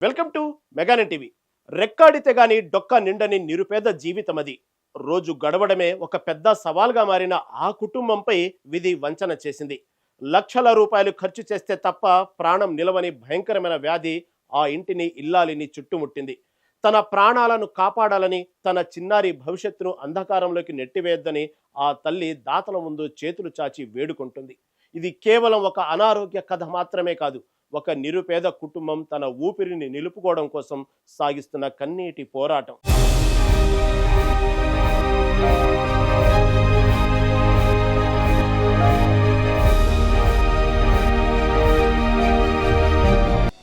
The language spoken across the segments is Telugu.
Welcome to మెగానెట్ TV. రెక్కాడితే గాని డొక్క నిండని నిరుపేద జీవితం అది. రోజు గడవడమే ఒక పెద్ద సవాల్గా మారిన ఆ కుటుంబంపై విధి వంచన చేసింది. లక్షల రూపాయలు ఖర్చు చేస్తే తప్ప ప్రాణం నిలవని భయంకరమైన వ్యాధి ఆ ఇంటిని ఇల్లాలిని చుట్టుముట్టింది. తన ప్రాణాలను కాపాడాలని, తన చిన్నారి భవిష్యత్తును అంధకారంలోకి నెట్టివేయొద్దని ఆ తల్లి దాతల ముందు చేతులు చాచి వేడుకుంటుంది. ఇది కేవలం ఒక అనారోగ్య కథ మాత్రమే కాదు, ఒక నిరుపేద కుటుంబం తన ఊపిరిని నిలుపుకోవడం కోసం సాగిస్తున్న కన్నీటి పోరాటం.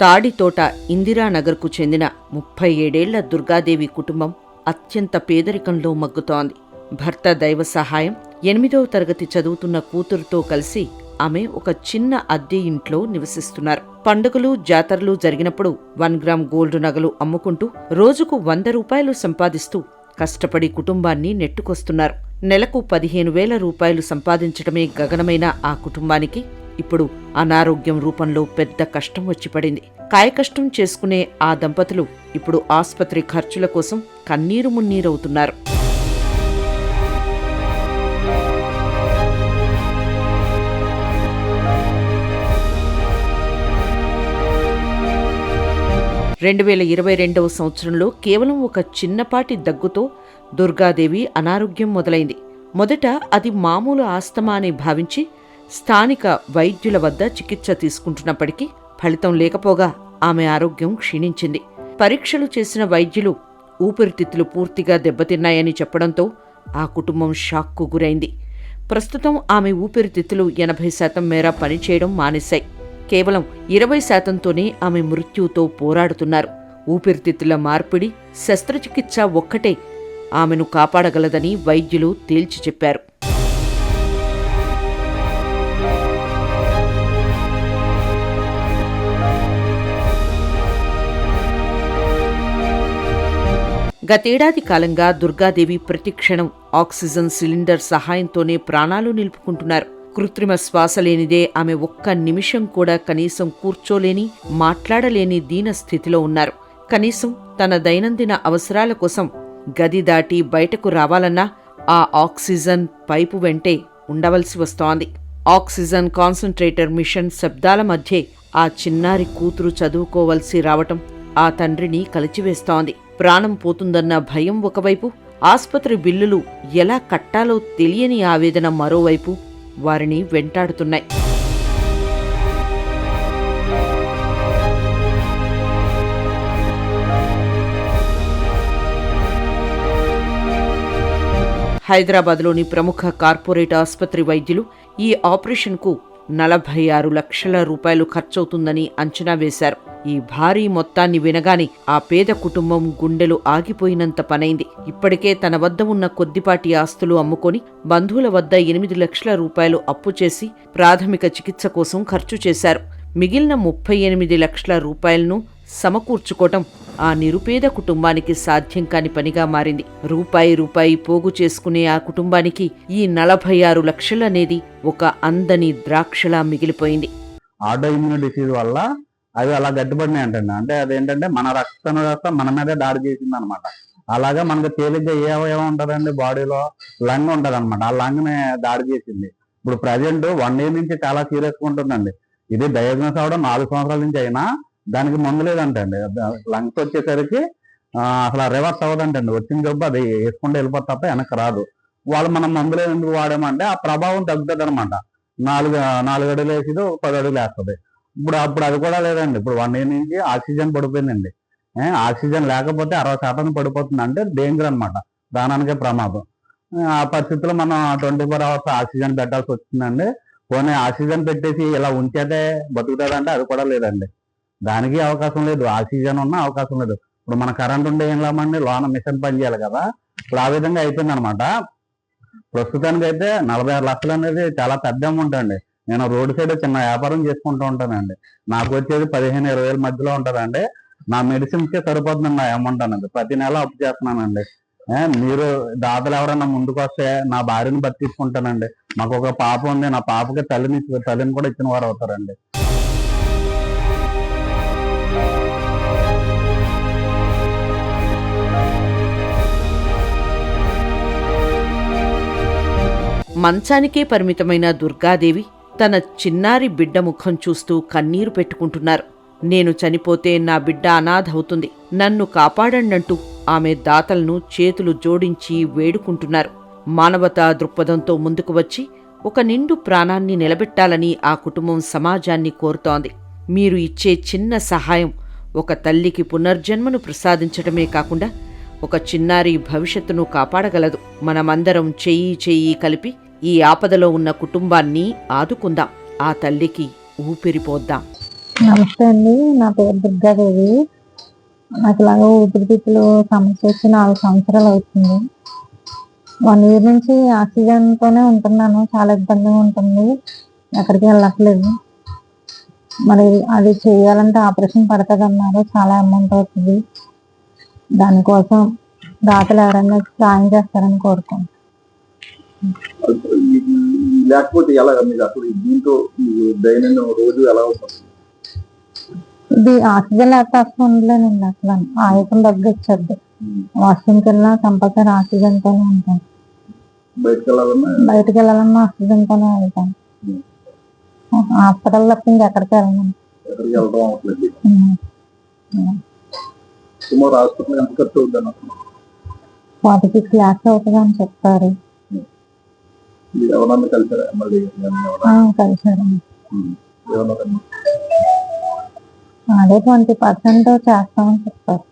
తాడితోట ఇందిరానగర్కు చెందిన 37 దుర్గాదేవి కుటుంబం అత్యంత పేదరికంలో మగ్గుతోంది. భర్త దైవ సహాయం, 8వ తరగతి చదువుతున్న కూతురుతో కలిసి ఆమె ఒక చిన్న అద్దె ఇంట్లో నివసిస్తున్నారు. పండుగలు, జాతరలు జరిగినప్పుడు 1 గ్రామ్ గోల్డ్ నగలు అమ్ముకుంటూ రోజుకు 100 రూపాయలు సంపాదిస్తూ కష్టపడి కుటుంబాన్ని నెట్టుకొస్తున్నారు. నెలకు 15,000 రూపాయలు సంపాదించడమే గగనమైన ఆ కుటుంబానికి ఇప్పుడు అనారోగ్యం రూపంలో పెద్ద కష్టం వచ్చి పడింది. కాయకష్టం చేసుకునే ఆ దంపతులు ఇప్పుడు ఆస్పత్రి ఖర్చుల కోసం కన్నీరు మున్నీరవుతున్నారు. సంవత్సరంలో కేవలం ఒక చిన్నపాటి దగ్గుతో దుర్గాదేవి అనారోగ్యం మొదలైంది. మొదట అది మామూలు ఆస్తమా అని భావించి స్థానిక వైద్యుల వద్ద చికిత్స తీసుకుంటున్నప్పటికీ ఫలితం లేకపోగా ఆమె ఆరోగ్యం క్షీణించింది. పరీక్షలు చేసిన వైద్యులు ఊపిరితిత్తులు పూర్తిగా దెబ్బతిన్నాయని చెప్పడంతో ఆ కుటుంబం షాక్కు గురైంది. ప్రస్తుతం ఆమె ఊపిరితిత్తులు 80% మేర పనిచేయడం మానేశాయి. కేవలం 20%తోనే ఆమె మృత్యువుతో పోరాడుతున్నారు. ఊపిరితిత్తుల మార్పిడి, శస్త్రచికిత్స ఒక్కటే ఆమెను కాపాడగలదని వైద్యులు తేల్చి చెప్పారు. గతేడాది కాలంగా దుర్గాదేవి ప్రతి క్షణం ఆక్సిజన్ సిలిండర్ సహాయంతోనే ప్రాణాలు నిలుపుకుంటున్నారు. కృత్రిమ శ్వాస లేనిదే ఆమె ఒక్క నిమిషం కూడా కనీసం కూర్చోలేని, మాట్లాడలేని దీన స్థితిలో ఉన్నారు. కనీసం తన దైనందిన అవసరాల కోసం గది దాటి బయటకు రావాలన్నా ఆ ఆక్సిజన్ పైపు వెంటే ఉండవలసి వస్తోంది. ఆక్సిజన్ కాన్సంట్రేటర్ మిషన్ శబ్దాల మధ్యే ఆ చిన్నారి కూతురు చదువుకోవలసి రావటం ఆ తండ్రిని కలిచివేస్తోంది. ప్రాణం పోతుందన్న భయం ఒకవైపు, ఆస్పత్రి బిల్లులు ఎలా కట్టాలో తెలియని ఆవేదన మరోవైపు వారిని వెంటాడుతున్నాయి. హైదరాబాద్లోని ప్రముఖ కార్పొరేట్ ఆస్పత్రి వైద్యులు ఈ ఆపరేషన్కు 46 లక్షల రూపాయలు ఖర్చవుతుందని అంచనా వేశారు. ఈ భారీ మొత్తాన్ని వినగానే ఆ పేద కుటుంబం గుండెలు ఆగిపోయినంత పనైంది. ఇప్పటికే తన వద్ద ఉన్న కొద్దిపాటి ఆస్తులు అమ్ముకొని బంధువుల వద్ద 8 లక్షల రూపాయలు అప్పు చేసి ప్రాథమిక చికిత్స కోసం ఖర్చు చేశారు. మిగిలిన 38 లక్షల రూపాయలను సమకూర్చుకోవటం ఆ నిరుపేద కుటుంబానికి సాధ్యం కాని పనిగా మారింది. రూపాయి పోగు చేసుకునే ఆ కుటుంబానికి ఈ 46 లక్షలనేది ఒక అందని ద్రాక్షలా మిగిలిపోయింది. ఆటో ఇమ్యూన్ డిసీజ్ వల్ల అవి అలా గట్టిపడినాయి అంటండి. అంటే అదేంటంటే మన రక్తం మన మీదే దాడి చేసింది అనమాట. అలాగా మనకు తేలిగ్గా ఏ అవయవం ఉంటుందండి బాడీలో, లంగ్ ఉంటుంది అనమాట. ఆ లంగ్ ని దాడి చేసింది. ఇప్పుడు ప్రజెంట్ 1 year నుంచి చాలా సీరియస్ గా ఉంటుందండి. ఇది డయాగ్నోస్ అవడం 4 సంవత్సరాల నుంచి అయినా దానికి మందు లేదంటండి. లంగ్స్ వచ్చేసరికి అసలు రివర్స్ అవ్వదంటండి. వచ్చిన జబ్బు అది వేసుకుంటూ వెళ్ళిపోతే తప్ప వెనక్కి రాదు. వాళ్ళు మనం మందులు ఎందుకు వాడామంటే ఆ ప్రభావం తగ్గుతుంది అనమాట. 4 అడుగులు వేసేది 10 అడుగులు వేస్తుంది. అప్పుడు అది కూడా లేదండి. ఇప్పుడు 1 year నుంచి ఆక్సిజన్ పడిపోయిందండి. ఆక్సిజన్ లేకపోతే 60% పడిపోతుంది. అంటే డేంజర్ అనమాట, ప్రాణానికే ప్రమాదం. ఆ పరిస్థితుల్లో మనం 24 hours ఆక్సిజన్ పెట్టాల్సి వచ్చిందండి. పోనీ ఆక్సిజన్ పెట్టేసి ఇలా ఉంచేదే బతుకుతుందంటే అది కూడా లేదండి. దానికి అవకాశం లేదు. ఆక్సిజన్ ఉన్నా అవకాశం లేదు. ఇప్పుడు మన కరెంట్ ఉండే ఏం లాభండి, లోన మిషన్ పని చేయాలి కదా. ఇప్పుడు ఆ విధంగా అయిపోయింది అనమాట. ప్రస్తుతానికి అయితే 46 లక్షలు అనేది చాలా పెద్ద అమౌంట్ అండి. నేను రోడ్ సైడ్ చిన్న వ్యాపారం చేసుకుంటూ ఉంటానండి. నాకు వచ్చేది 15,000-20,000 వేల మధ్యలో ఉంటుందండి. నా మెడిసిన్స్కే సరిపోతుంది నా అమౌంట్ అనేది. ప్రతి నెల అప్పు చేస్తున్నానండి. మీరు దాతలు ఎవరన్నా ముందుకు వస్తే నా భార్యను బతికించుకుంటానండి. మాకు ఒక పాప ఉంది. నా పాపకి తల్లిని కూడా ఇచ్చిన వారు అవుతారండి. మంచానికే పరిమితమైన దుర్గాదేవి తన చిన్నారి బిడ్డ ముఖం చూస్తూ కన్నీరు పెట్టుకుంటున్నారు. నేను చనిపోతే నా బిడ్డ అనాథవుతుంది, నన్ను కాపాడండంటూ ఆమె దాతలను చేతులు జోడించి వేడుకుంటున్నారు. మానవతా దృక్పథంతో ముందుకు వచ్చి ఒక నిండు ప్రాణాన్ని నిలబెట్టాలని ఆ కుటుంబం సమాజాన్ని కోరుతోంది. మీరు ఇచ్చే చిన్న సహాయం ఒక తల్లికి పునర్జన్మను ప్రసాదించటమే కాకుండా ఒక చిన్నారి భవిష్యత్తును కాపాడగలదు. మనమందరం చెయ్యి చెయ్యి కలిపి ఈ ఆపదలో ఉన్న కుటుంబాన్ని ఆదుకుందాం, ఆ తల్లికి ఊపిరిపోద్దాం. నమస్తే అండి, నా పేరు దుర్గాదేవి. నాకు ఇలాగ ఊపిరితిత్తులు సమస్య వచ్చి 4 సంవత్సరాలు అవుతుంది. 1 ఇయర్ నుంచి ఆక్సిజన్తోనే ఉంటున్నాను. చాలా ఇబ్బందిగా ఉంటుంది, ఎక్కడికి వెళ్ళట్లేదు. మరి అది చేయాలంటే ఆపరేషన్ పడుతుంది అన్నారు, చాలా అమౌంట్ అవుతుంది. దానికోసం దాతలు ఎవరైనా సాయం చేస్తారని కోరుకుంటున్నాను. లేకపోతే ఎలా మీరు అసలు దీంతో దైనందిన రోజు ఎలా ఉంటుంది? ఇది ఆక్సిజన్ లేకపోతే అసలు ఉండలేనండి. అసలు ఆయుధం తగ్గొచ్చద్దు. వాష్రూమ్కి వెళ్ళినా కంపల్సరీ ఆక్సిజన్తోనే ఉంటాను. బయటకు వెళ్ళాలన్నా ఆక్సిజన్తోనే వెళ్తాను. హాస్పిటల్ తప్ప ఇంకెక్కడికి వెళ్ళను. వెళ్ళడం అవట్లేదు. సుమారు హాస్పిటల్ ఎంత ఖర్చు అవుతుంది? 46 lakhs అవుతుంది అని చెప్తారు. ఎవరన్నా కలిసారా? మళ్ళీ కలిసారండి. అదే 20% చేస్తామని చెప్తారు.